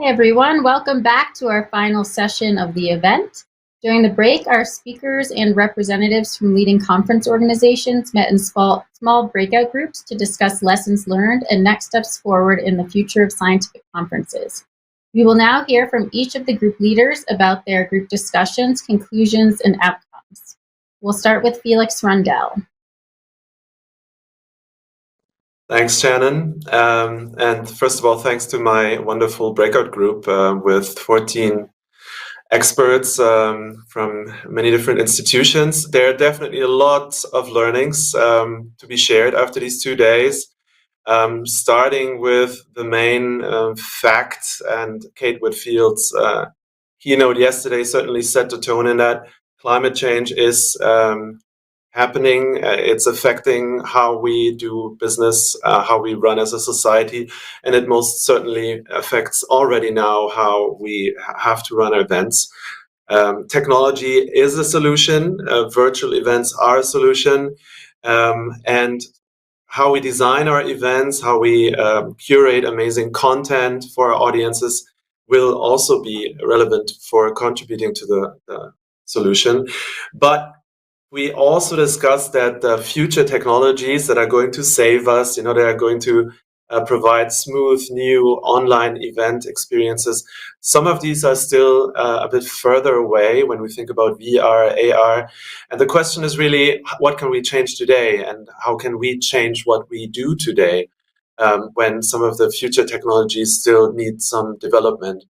Hey everyone, welcome back to our final session of the event. During the break, our speakers and representatives from leading conference organizations met in small breakout groups to discuss lessons learned and next steps forward in the future of scientific conferences. We will now hear from each of the group leaders about their group discussions, conclusions, and outcomes. We'll start with Felix Rundell. Thanks, Shannon. And first of all, thanks to my wonderful breakout group with 14 experts from many different institutions. There are definitely a lot of learnings to be shared after these 2 days, starting with the main fact, and Kate Whitfield's keynote yesterday certainly set the tone in that climate change is happening. It's affecting how we do business, how we run as a society, and it most certainly affects already now how we have to run our events. Technology is a solution. Virtual events are a solution. And how we design our events, how we curate amazing content for our audiences will also be relevant for contributing to the solution. But we also discussed that the future technologies that are going to save us, they are going to provide smooth new online event experiences. Some of these are still a bit further away when we think about VR, AR. And the question is really, what can we change today? And how can we change what we do today when some of the future technologies still need some development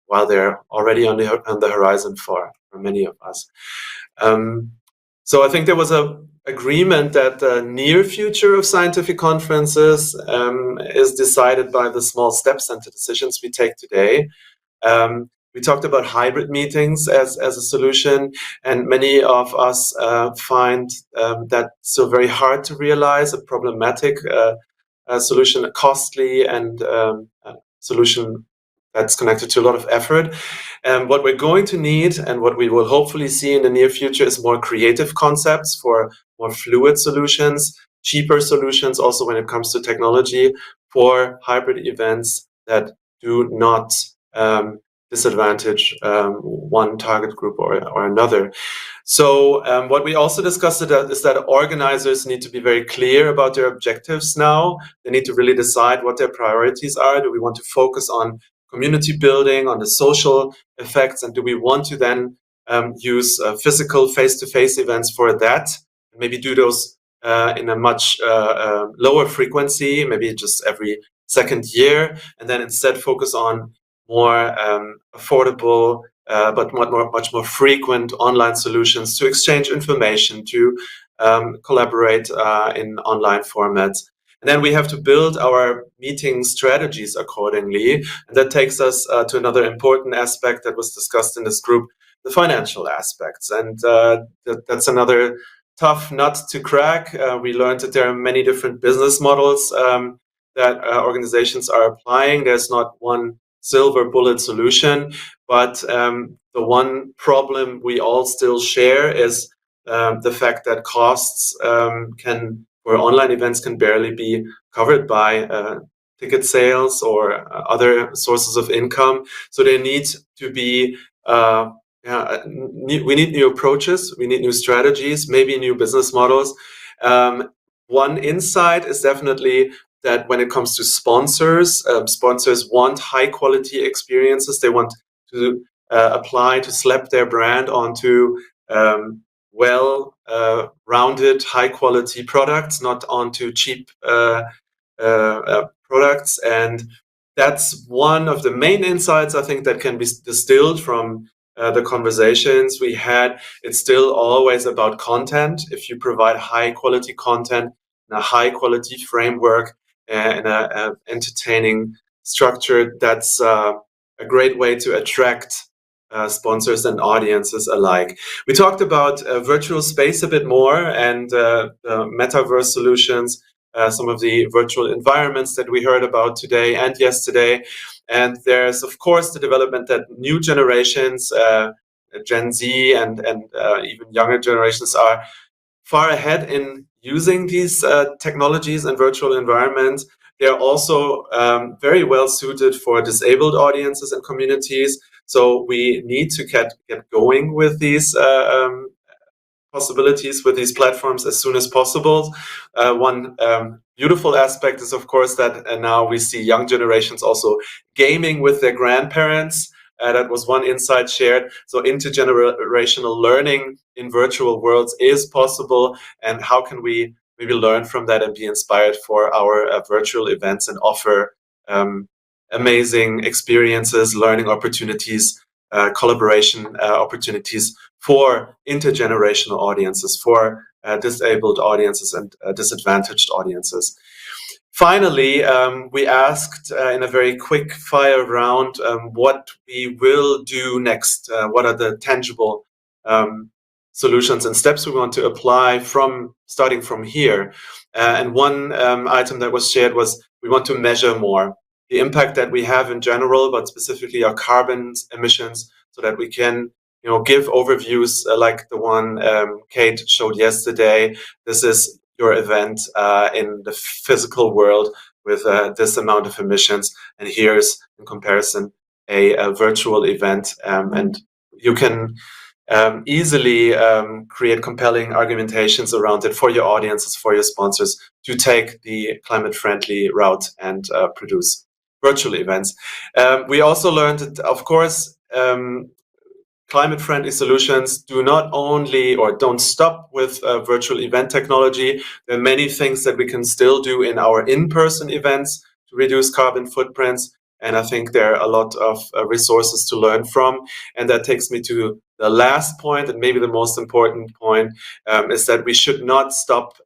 while they're already on the horizon for many of us? So I think there was an agreement that the near future of scientific conferences is decided by the small steps and the decisions we take today. We talked about hybrid meetings as a solution, and many of us find that still very hard to realize, a problematic solution, a costly and solution that's connected to a lot of effort. And what we're going to need and what we will hopefully see in the near future is more creative concepts for more fluid solutions, cheaper solutions also when it comes to technology for hybrid events that do not disadvantage one target group or another. So what we also discussed is that organizers need to be very clear about their objectives now. They need to really decide what their priorities are. Do we want to focus on community building, on the social effects, and do we want to then use physical face-to-face events for that? Maybe do those in a much lower frequency, maybe just every second year, and then instead focus on more affordable but much more frequent online solutions to exchange information, to collaborate in online formats. And then we have to build our meeting strategies accordingly. And that takes us to another important aspect that was discussed in this group, the financial aspects. And that's another tough nut to crack. We learned that there are many different business models that organizations are applying. There's not one silver bullet solution, but the one problem we all still share is the fact that costs for online events can barely be covered by ticket sales or other sources of income. So there needs to be, we need new approaches, we need new strategies, maybe new business models. One insight is definitely that when it comes to sponsors, sponsors want high quality experiences. They want to apply, to slap their brand onto well-rounded, high-quality products, not onto cheap products. And that's one of the main insights, I think, that can be distilled from the conversations we had. It's still always about content. If you provide high-quality content in a high-quality framework and an entertaining structure, that's a great way to attract sponsors and audiences alike. We talked about virtual space a bit more and the metaverse solutions, some of the virtual environments that we heard about today and yesterday. And there's, of course, the development that new generations, Gen Z and even younger generations, are far ahead in using these technologies and virtual environments. They're also very well suited for disabled audiences and communities. So we need to get going with these possibilities with these platforms as soon as possible. One beautiful aspect is, of course, that now we see young generations also gaming with their grandparents. That was one insight shared. So intergenerational learning in virtual worlds is possible. And how can we maybe learn from that and be inspired for our virtual events and offer amazing experiences, learning opportunities, collaboration opportunities for intergenerational audiences, for disabled audiences and disadvantaged audiences. Finally, we asked in a very quick fire round what we will do next. What are the tangible solutions and steps we want to apply starting from here? And one item that was shared was we want to measure more the impact that we have in general, but specifically our carbon emissions, so that we can give overviews like the one Kate showed yesterday. This is your event in the physical world with this amount of emissions, and here's in comparison a virtual event, and you can easily create compelling argumentations around it for your audiences, for your sponsors, to take the climate-friendly route and produce virtual events. We also learned that, of course, climate-friendly solutions do not only or don't stop with virtual event technology. There are many things that we can still do in our in-person events to reduce carbon footprints. And I think there are a lot of resources to learn from. And that takes me to the last point, and maybe the most important point, is that we should not stop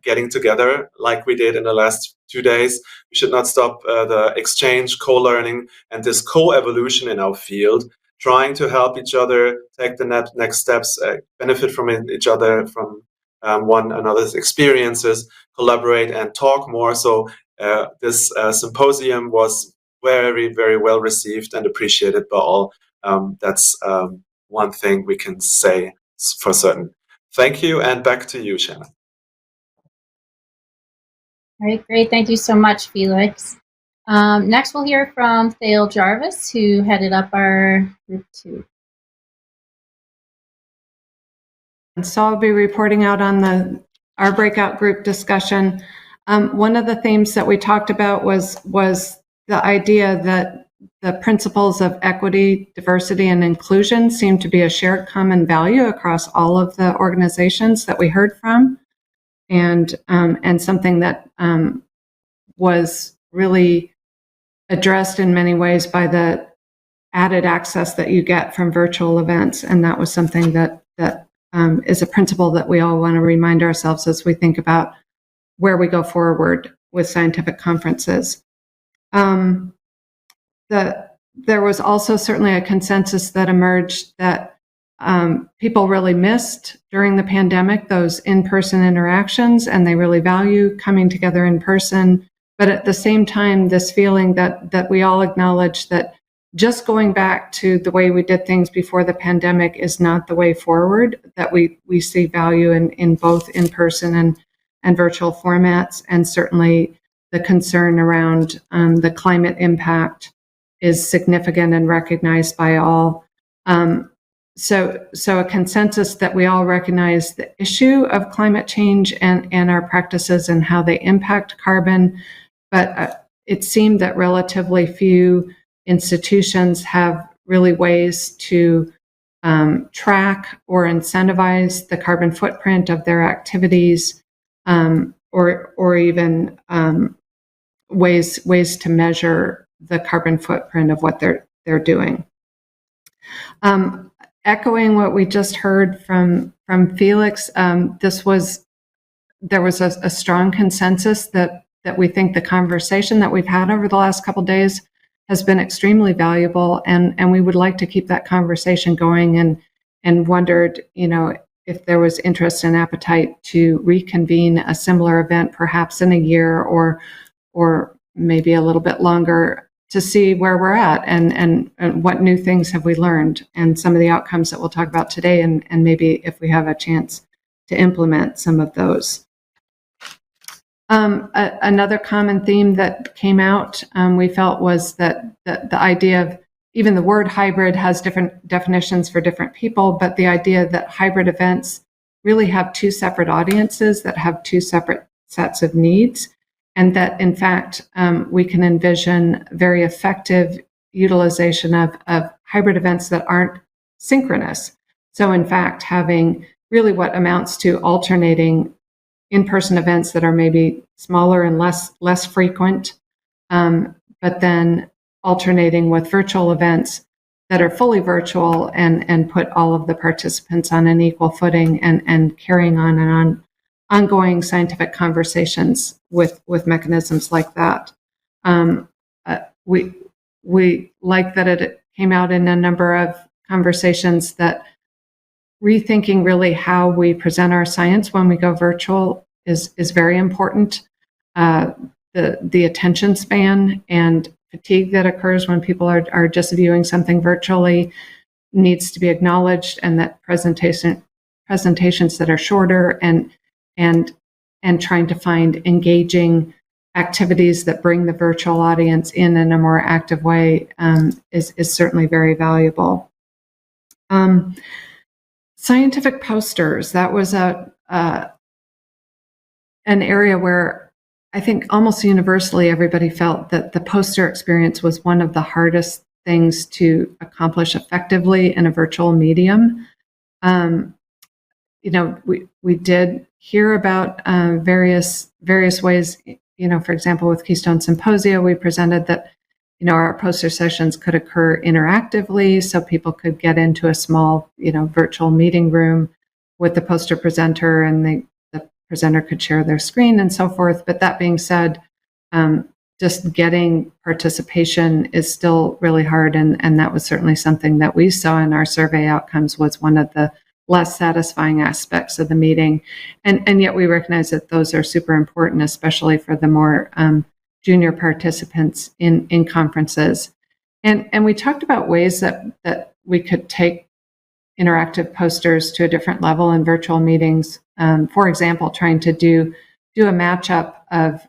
getting together like we did in the last 2 days. We should not stop the exchange, co-learning, and this co-evolution in our field, trying to help each other take the next steps, benefit from each other, from one another's experiences, collaborate and talk more. So this symposium was very, very well received and appreciated by all. That's one thing we can say for certain. Thank you, and back to you, Shannon. All right, great. Thank you so much, Felix. Next, we'll hear from Thale Jarvis, who headed up our group 2. And so I'll be reporting out on our breakout group discussion. One of the themes that we talked about was the idea that the principles of equity, diversity, and inclusion seem to be a shared common value across all of the organizations that we heard from, and something that was really addressed in many ways by the added access that you get from virtual events. And that was something that is a principle that we all want to remind ourselves as we think about where we go forward with scientific conferences. There was also certainly a consensus that emerged that people really missed during the pandemic those in-person interactions, and they really value coming together in person. But at the same time, this feeling that we all acknowledge that just going back to the way we did things before the pandemic is not the way forward, that we see value in both in-person and virtual formats, and certainly the concern around the climate impact is significant and recognized by all. So a consensus that we all recognize the issue of climate change and our practices and how they impact carbon, but it seemed that relatively few institutions have really ways to track or incentivize the carbon footprint of their activities, or even ways to measure the carbon footprint of what they're doing. Echoing what we just heard from Felix, there was a strong consensus that we think the conversation that we've had over the last couple of days has been extremely valuable, and we would like to keep that conversation going, and wondered, if there was interest and appetite to reconvene a similar event, perhaps in a year or maybe a little bit longer, to see where we're at and what new things have we learned, and some of the outcomes that we'll talk about today, and maybe if we have a chance to implement some of those. Another common theme that came out, we felt, was that the idea of, even the word hybrid has different definitions for different people, but the idea that hybrid events really have two separate audiences that have two separate sets of needs, and that in fact we can envision very effective utilization of hybrid events that aren't synchronous. So in fact, having really what amounts to alternating in-person events that are maybe smaller and less frequent, but then alternating with virtual events that are fully virtual and put all of the participants on an equal footing and carrying on and ongoing scientific conversations with mechanisms like that. We like that it came out in a number of conversations that rethinking really how we present our science when we go virtual is very important. The attention span and fatigue that occurs when people are just viewing something virtually needs to be acknowledged, and that presentations that are shorter and trying to find engaging activities that bring the virtual audience in a more active way is certainly very valuable. Scientific posters, that was an area where I think almost universally everybody felt that the poster experience was one of the hardest things to accomplish effectively in a virtual medium. We did hear about various ways. For example, with Keystone Symposia, we presented that our poster sessions could occur interactively, so people could get into a small virtual meeting room with the poster presenter, and the presenter could share their screen and so forth. But that being said, just getting participation is still really hard, and that was certainly something that we saw in our survey outcomes was one of the less satisfying aspects of the meeting. And yet we recognize that those are super important, especially for the more junior participants in conferences. And we talked about ways that we could take interactive posters to a different level in virtual meetings. For example, trying to do a matchup of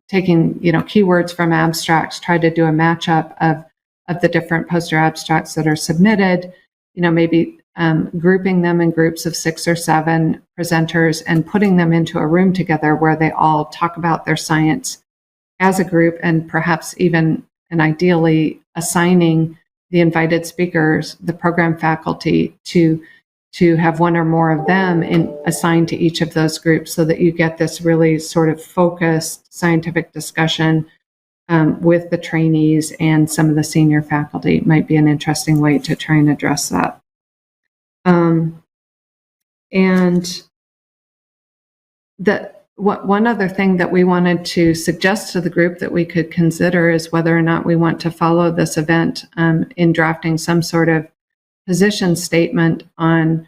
taking keywords from abstracts, try to do a matchup of the different poster abstracts that are submitted, maybe grouping them in groups of 6 or 7 presenters and putting them into a room together where they all talk about their science as a group, and perhaps even and ideally assigning the invited speakers, the program faculty, to have one or more of them assigned to each of those groups, so that you get this really sort of focused scientific discussion with the trainees and some of the senior faculty. It might be an interesting way to try and address that. And one other thing that we wanted to suggest to the group that we could consider is whether or not we want to follow this event in drafting some sort of position statement on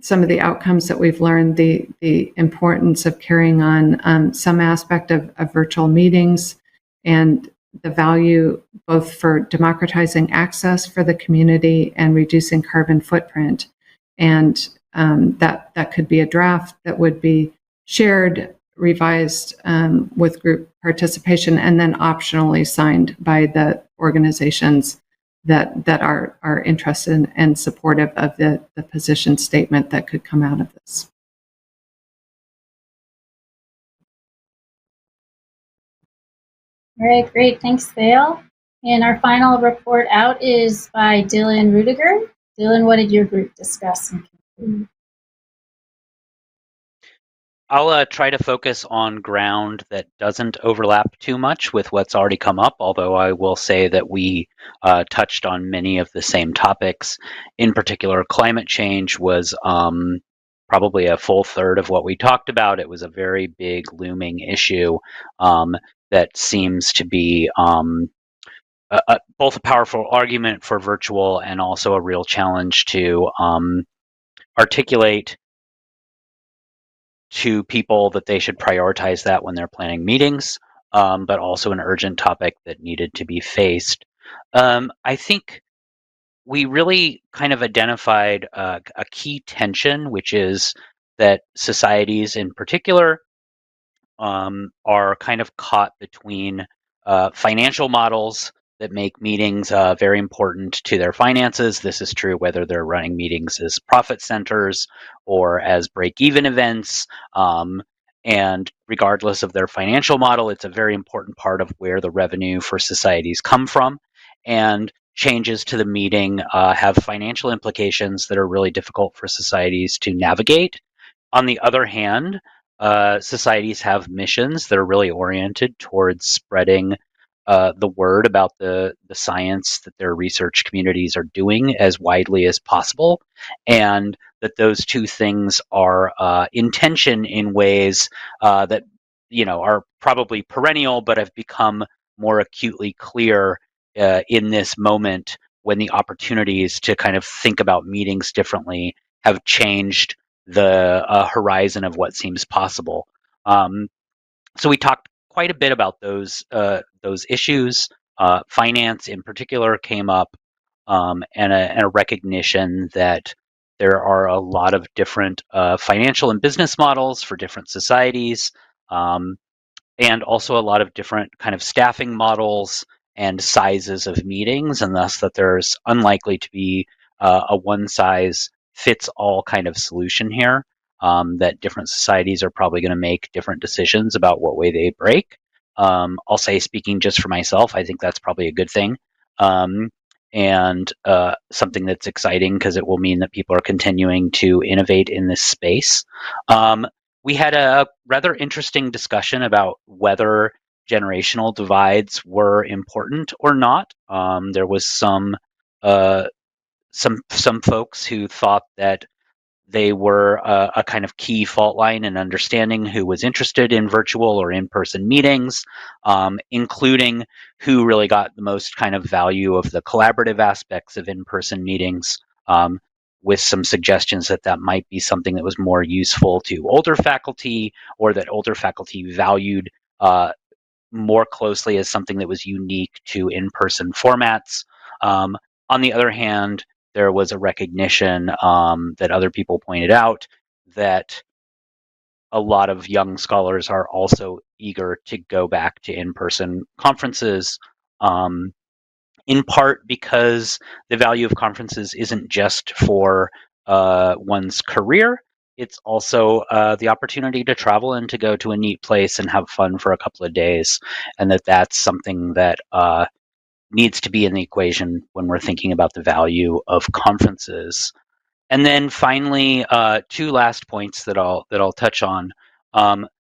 some of the outcomes that we've learned, the importance of carrying on some aspect of virtual meetings, and the value both for democratizing access for the community and reducing carbon footprint. And that could be a draft that would be shared, revised with group participation, and then optionally signed by the organizations that are interested and supportive of the position statement that could come out of this. All right, great. Thanks, Thale. And our final report out is by Dylan Rudiger. Dylan, what did your group discuss? I'll try to focus on ground that doesn't overlap too much with what's already come up, although I will say that we touched on many of the same topics. In particular, climate change was probably a full third of what we talked about. It was a very big looming issue that seems to be both a powerful argument for virtual and also a real challenge to articulate to people that they should prioritize that when they're planning meetings, but also an urgent topic that needed to be faced. I think we really kind of identified a key tension, which is that societies in particular are kind of caught between financial models that make meetings very important to their finances. This is true whether they're running meetings as profit centers or as break-even events. And regardless of their financial model, it's a very important part of where the revenue for societies come from. And changes to the meeting have financial implications that are really difficult for societies to navigate. On the other hand, societies have missions that are really oriented towards spreading the word about the science that their research communities are doing as widely as possible, and that those two things are in tension in ways that are probably perennial, but have become more acutely clear in this moment when the opportunities to kind of think about meetings differently have changed the horizon of what seems possible. So we talked quite a bit about those issues. Finance, in particular, came up, and a recognition that there are a lot of different financial and business models for different societies, and also a lot of different kind of staffing models and sizes of meetings, and thus that there's unlikely to be a one-size-fits-all kind of solution here. That different societies are probably going to make different decisions about what way they break. I'll say, speaking just for myself, I think that's probably a good thing, and something that's exciting because it will mean that people are continuing to innovate in this space. We had a rather interesting discussion about whether generational divides were important or not. There was some folks who thought that they were a kind of key fault line in understanding who was interested in virtual or in-person meetings, including who really got the most kind of value of the collaborative aspects of in-person meetings, with some suggestions that that might be something that was more useful to older faculty, or that older faculty valued more closely as something that was unique to in-person formats. On the other hand, there was a recognition that other people pointed out that a lot of young scholars are also eager to go back to in-person conferences, in part because the value of conferences isn't just for one's career. It's also the opportunity to travel and to go to a neat place and have fun for a couple of days, and that's something that needs to be in the equation when we're thinking about the value of conferences. And then finally, two last points that I'll touch on.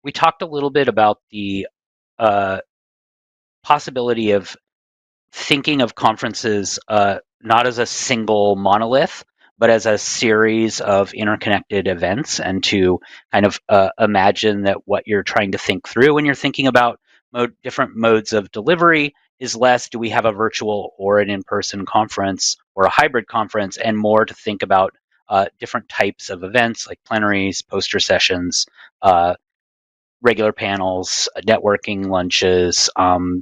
We talked a little bit about the possibility of thinking of conferences not as a single monolith, but as a series of interconnected events, and to kind of imagine that what you're trying to think through when you're thinking about different modes of delivery is less, do we have a virtual or an in-person conference or a hybrid conference, and more to think about different types of events like plenaries, poster sessions, regular panels, networking lunches,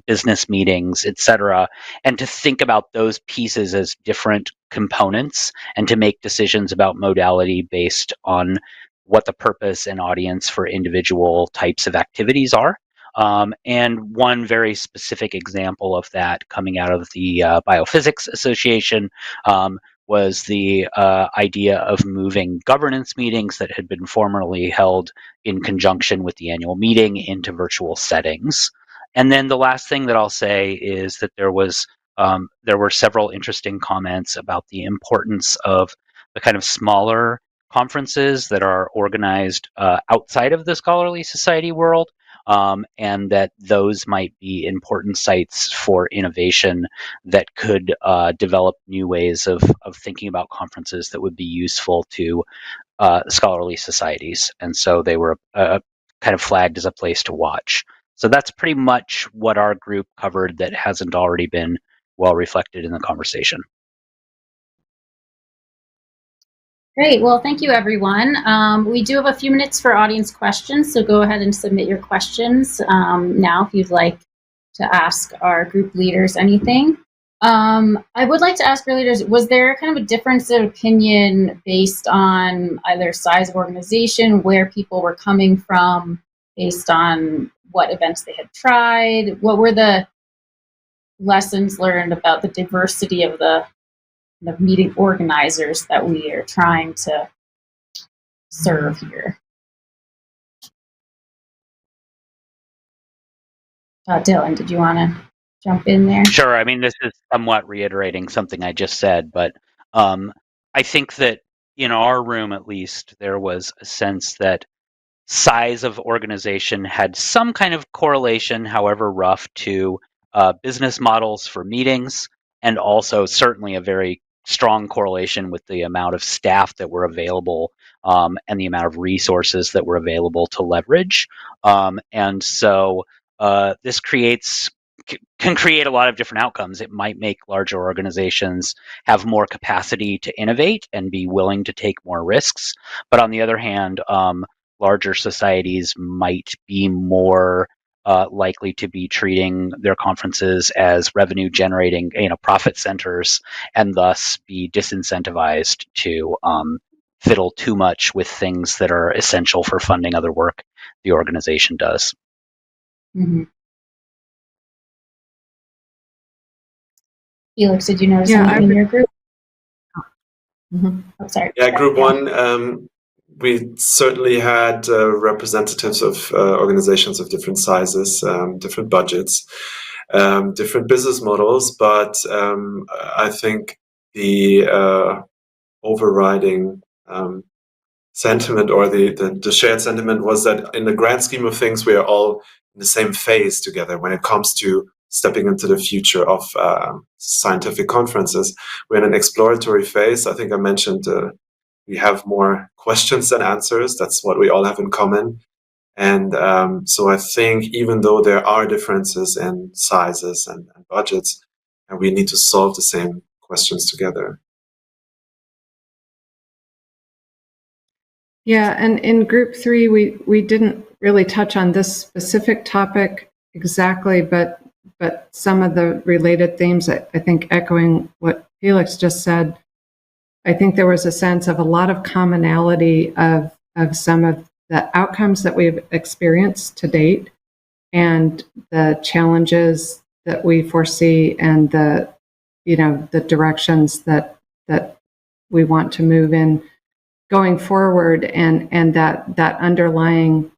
business meetings, etc., and to think about those pieces as different components, and to make decisions about modality based on what the purpose and audience for individual types of activities are. And one very specific example of that coming out of the Biophysics Association was the idea of moving governance meetings that had been formerly held in conjunction with the annual meeting into virtual settings. And then the last thing that I'll say is that there were several interesting comments about the importance of the kind of smaller conferences that are organized outside of the scholarly society world, and that those might be important sites for innovation that could develop new ways of thinking about conferences that would be useful to scholarly societies. And so they were kind of flagged as a place to watch. So that's pretty much what our group covered that hasn't already been well reflected in the conversation. Great. Well, thank you, everyone. We do have a few minutes for audience questions, so go ahead and submit your questions now if you'd like to ask our group leaders anything. I would like to ask your leaders, was there kind of a difference of opinion based on either size of organization, where people were coming from, based on what events they had tried? What were the lessons learned about the diversity of the meeting organizers that we are trying to serve here? Dylan, did you want to jump in there? Sure. I mean, this is somewhat reiterating something I just said, but I think that in our room, at least, there was a sense that size of organization had some kind of correlation, however rough, to business models for meetings, and also certainly a very strong correlation with the amount of staff that were available and the amount of resources that were available to leverage. And so this can create a lot of different outcomes. It might make larger organizations have more capacity to innovate and be willing to take more risks. But on the other hand, larger societies might be more likely to be treating their conferences as revenue generating, profit centers, and thus be disincentivized to fiddle too much with things that are essential for funding other work the organization does. Mm-hmm. Felix, did you notice anything in your group? Mm-hmm. Oh, sorry. Yeah, group one, we certainly had representatives of organizations of different sizes, different budgets, different business models, but I think the overriding sentiment, or the shared sentiment, was that in the grand scheme of things, we are all in the same phase together when it comes to stepping into the future of scientific conferences. We're in an exploratory phase. I think I mentioned we have more questions than answers. That's what we all have in common. And so I think even though there are differences in sizes and budgets, we need to solve the same questions together. Yeah, and in group three, we didn't really touch on this specific topic exactly, but some of the related themes, I think echoing what Felix just said, I think there was a sense of a lot of commonality of some of the outcomes that we've experienced to date, and the challenges that we foresee, and the directions that we want to move in going forward, and that underlying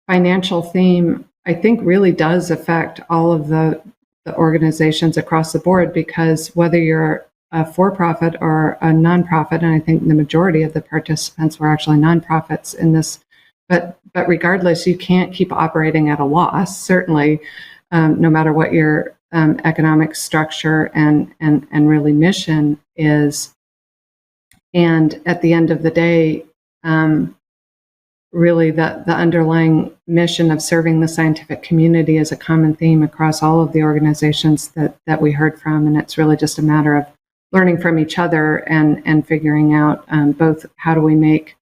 financial theme, I think, really does affect all of the organizations across the board, because whether you're a for-profit or a nonprofit, and I think the majority of the participants were actually nonprofits in this, but regardless, you can't keep operating at a loss, certainly, no matter what your economic structure and really mission is. And at the end of the day, really the underlying mission of serving the scientific community is a common theme across all of the organizations that we heard from. And it's really just a matter of learning from each other and figuring out both how do we make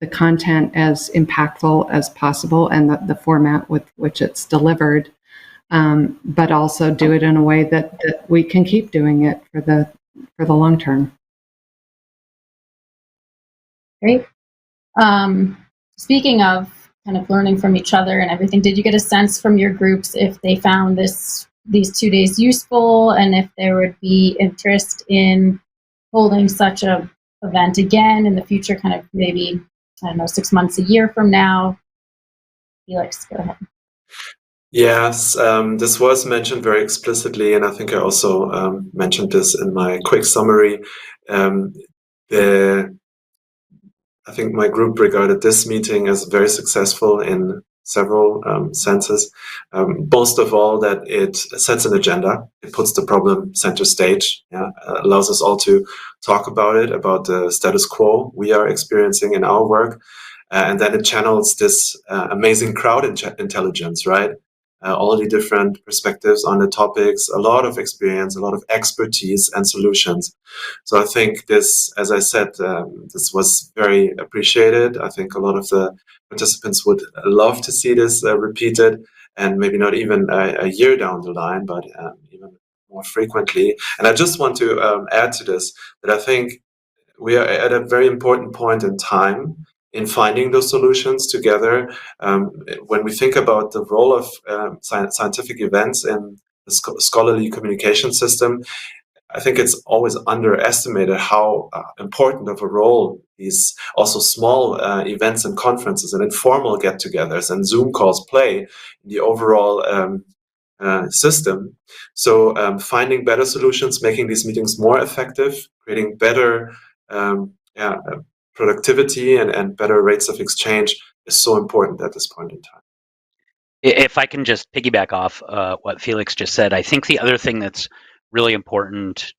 the content as impactful as possible, and the format with which it's delivered, but also do it in a way that we can keep doing it for the long term. Great. Speaking of kind of learning from each other and everything, did you get a sense from your groups if they found these 2 days useful, and if there would be interest in holding such a event again in the future, kind of maybe, 6 months, a year from now? Felix, go ahead. Yes, this was mentioned very explicitly, and I think I also mentioned this in my quick summary. I think my group regarded this meeting as very successful in several senses. Most of all, that it sets an agenda. It puts the problem center stage. Allows us all to talk about it, about the status quo we are experiencing in our work. And then it channels this amazing crowd intelligence, right? All the different perspectives on the topics, a lot of experience, a lot of expertise and solutions. So I think this, as I said, this was very appreciated. I think a lot of the participants would love to see this repeated, and maybe not even a year down the line, but even more frequently. And I just want to add to this that I think we are at a very important point in time in finding those solutions together. When we think about the role of scientific events in the scholarly communication system, I think it's always underestimated how important of a role these also small events and conferences and informal get-togethers and Zoom calls play in the overall system. So finding better solutions, making these meetings more effective, creating better productivity and better rates of exchange is so important at this point in time. If I can just piggyback off what Felix just said, I think the other thing that's really important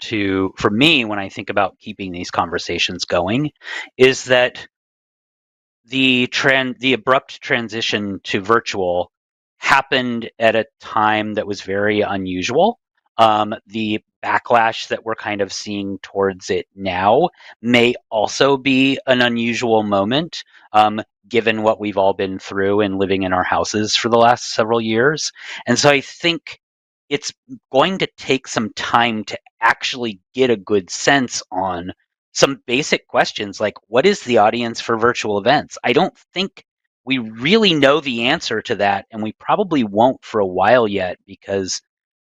for me when I think about keeping these conversations going is that the abrupt transition to virtual happened at a time that was very unusual. The backlash that we're kind of seeing towards it now may also be an unusual moment, given what we've all been through and living in our houses for the last several years. And so I think it's going to take some time to actually get a good sense on some basic questions like, what is the audience for virtual events? I don't think we really know the answer to that, and we probably won't for a while yet because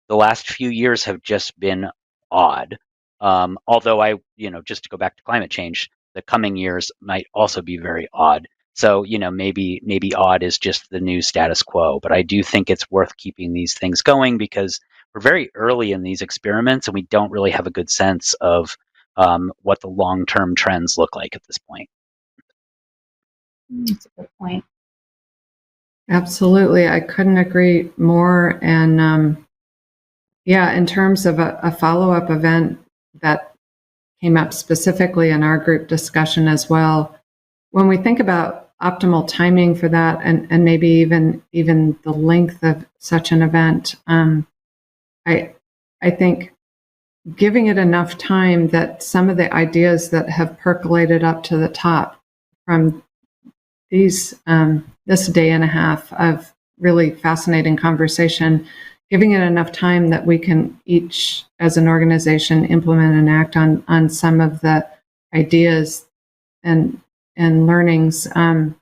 the last few years have just been odd. Although just to go back to climate change, the coming years might also be very odd. So, maybe odd is just the new status quo, but I do think it's worth keeping these things going because we're very early in these experiments and we don't really have a good sense of what the long-term trends look like at this point. That's a good point. Absolutely. I couldn't agree more. And in terms of a follow-up event that came up specifically in our group discussion as well, when we think about optimal timing for that and maybe even the length of such an event, I think giving it enough time that some of the ideas that have percolated up to the top from this day and a half of really fascinating conversation, giving it enough time that we can each, as an organization, implement and act on some of the ideas and learnings, and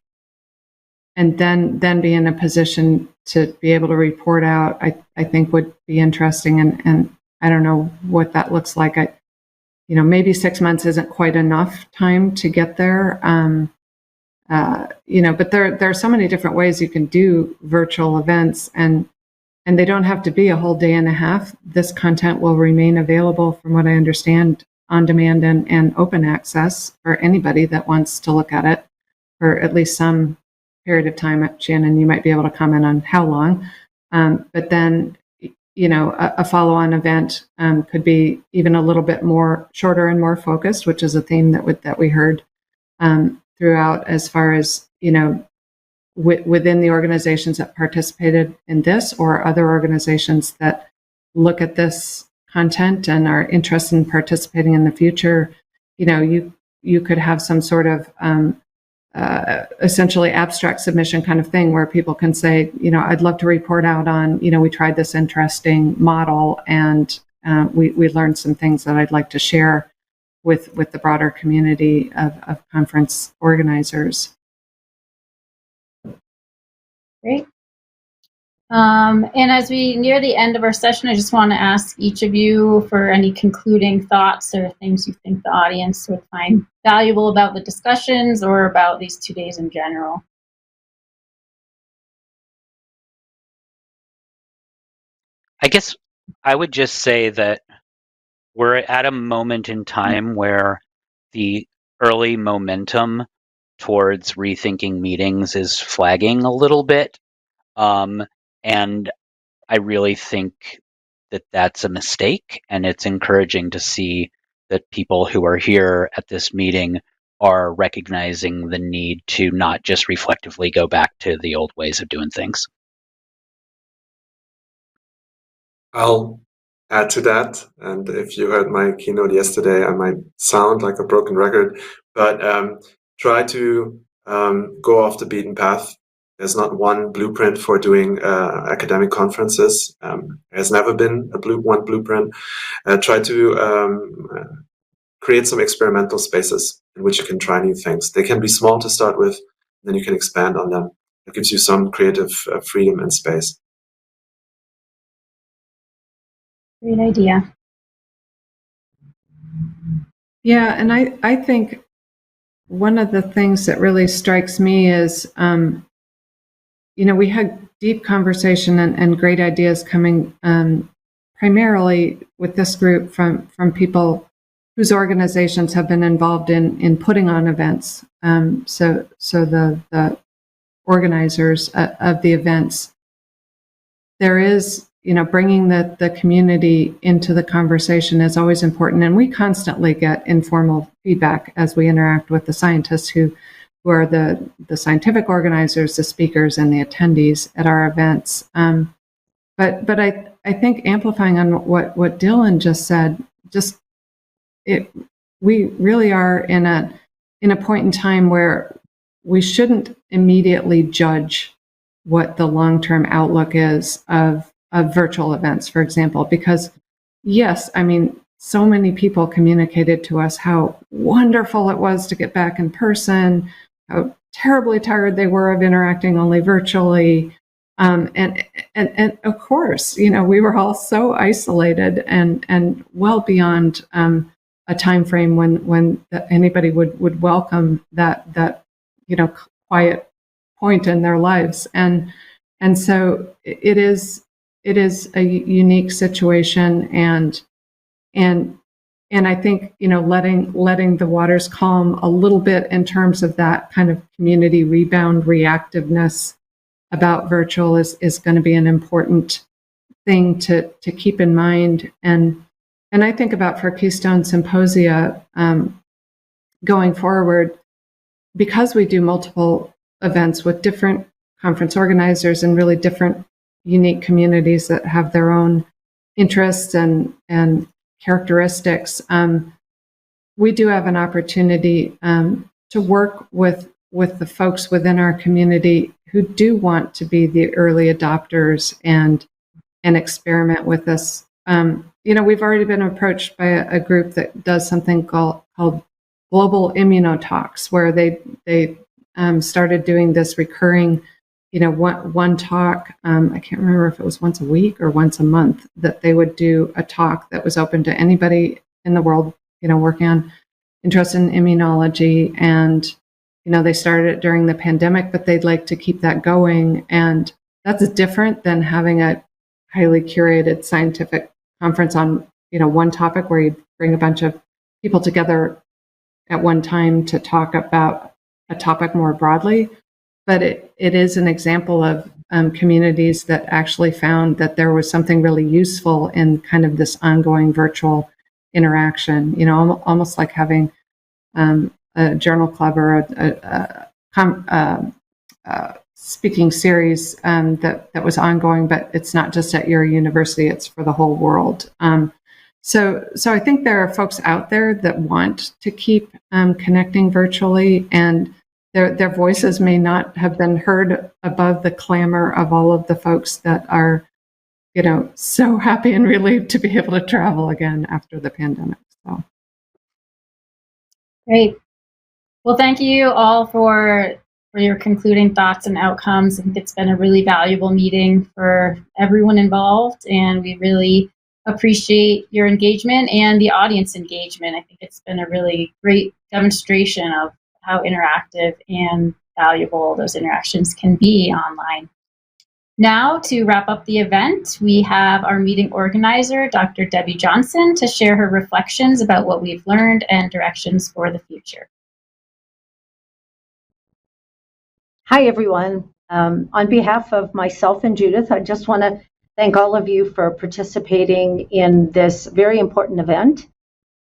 then be in a position to be able to report out, I think would be interesting. And I don't know what that looks like. Maybe 6 months isn't quite enough time to get there. But there are so many different ways you can do virtual events, and they don't have to be a whole day and a half. This content will remain available, from what I understand, on demand and open access for anybody that wants to look at it for at least some period of time. Shannon, you might be able to comment on how long. But then, a follow-on event could be even a little bit more shorter and more focused, which is a theme that we heard throughout, as far as, within the organizations that participated in this or other organizations that look at this content and are interested in participating in the future. You could have some sort of essentially abstract submission kind of thing where people can say, I'd love to report out on, we tried this interesting model and we learned some things that I'd like to share with the broader community of conference organizers. Great. And as we near the end of our session, I just want to ask each of you for any concluding thoughts or things you think the audience would find valuable about the discussions or about these 2 days in general. I guess I would just say that we're at a moment in time where the early momentum towards rethinking meetings is flagging a little bit. And I really think that that's a mistake, and it's encouraging to see that people who are here at this meeting are recognizing the need to not just reflectively go back to the old ways of doing things. I'll add to that. And if you heard my keynote yesterday, I might sound like a broken record, but try to go off the beaten path. There's not one blueprint for doing academic conferences. There has never been one blueprint. Try to create some experimental spaces in which you can try new things. They can be small to start with, then you can expand on them. It gives you some creative freedom and space. Great idea. Yeah, and I think one of the things that really strikes me is, we had deep conversation and great ideas coming primarily with this group from people whose organizations have been involved in putting on events. So the organizers of the events, there is, bringing the community into the conversation is always important. And we constantly get informal feedback as we interact with the scientists who are the scientific organizers, the speakers, and the attendees at our events. But I think amplifying on what Dylan just said, we really are in a point in time where we shouldn't immediately judge what the long-term outlook is of virtual events, for example, because yes, I mean, so many people communicated to us how wonderful it was to get back in person, how terribly tired they were of interacting only virtually. And of course, we were all so isolated and well beyond a time frame when anybody would welcome that quiet point in their lives, and so it is a unique situation, and I think letting the waters calm a little bit in terms of that kind of community rebound reactiveness about virtual is going to be an important thing to keep in mind. And I think about for Keystone Symposia going forward, because we do multiple events with different conference organizers and really different unique communities that have their own interests and characteristics, we do have an opportunity to work with the folks within our community who do want to be the early adopters and experiment with us. We've already been approached by a group that does something called global immunotalks, where they started doing this recurring, one talk. I can't remember if it was once a week or once a month that they would do a talk that was open to anybody in the world, working on interest in immunology. And they started it during the pandemic, but they'd like to keep that going. And that's different than having a highly curated scientific conference on, one topic where you bring a bunch of people together at one time to talk about a topic more broadly. But it is an example of communities that actually found that there was something really useful in kind of this ongoing virtual interaction, almost like having a journal club or a speaking series that was ongoing, but it's not just at your university, it's for the whole world. So I think there are folks out there that want to keep connecting virtually, and their voices may not have been heard above the clamor of all of the folks that are, so happy and relieved to be able to travel again after the pandemic. So. Great. Well, thank you all for your concluding thoughts and outcomes. I think it's been a really valuable meeting for everyone involved, and we really appreciate your engagement and the audience engagement. I think it's been a really great demonstration of how interactive and valuable those interactions can be online. Now, to wrap up the event, we have our meeting organizer, Dr. Debbie Johnson, to share her reflections about what we've learned and directions for the future. Hi, everyone. On behalf of myself and Judith, I just want to thank all of you for participating in this very important event.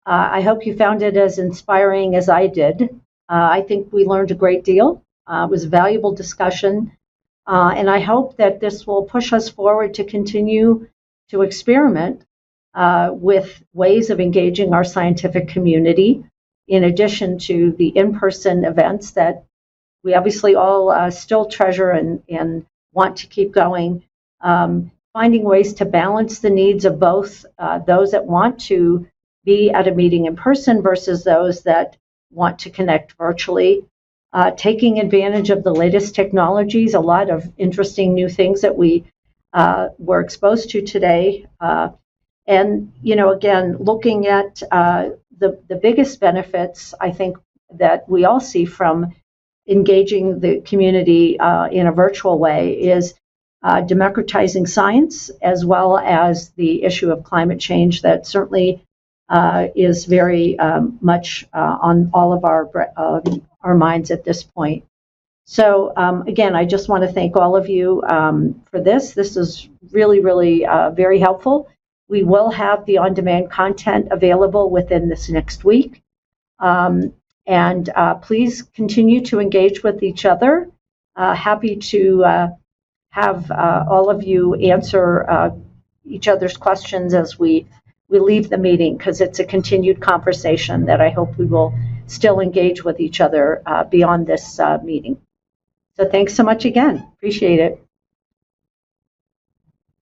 I hope you found it as inspiring as I did. I think we learned a great deal. It was a valuable discussion. And I hope that this will push us forward to continue to experiment with ways of engaging our scientific community, in addition to the in-person events that we obviously all still treasure and want to keep going. Finding ways to balance the needs of both those that want to be at a meeting in person versus those that want to connect virtually. Taking advantage of the latest technologies, a lot of interesting new things that we were exposed to today. And, again, looking at the biggest benefits, I think, that we all see from engaging the community in a virtual way is democratizing science, as well as the issue of climate change that certainly is very much on all of our minds at this point. So again, I just want to thank all of you for this. This is really, really very helpful. We will have the on-demand content available within this next week. And please continue to engage with each other. Happy to have all of you answer each other's questions as we leave the meeting, because it's a continued conversation that I hope we will still engage with each other beyond this meeting. So thanks so much again. Appreciate it.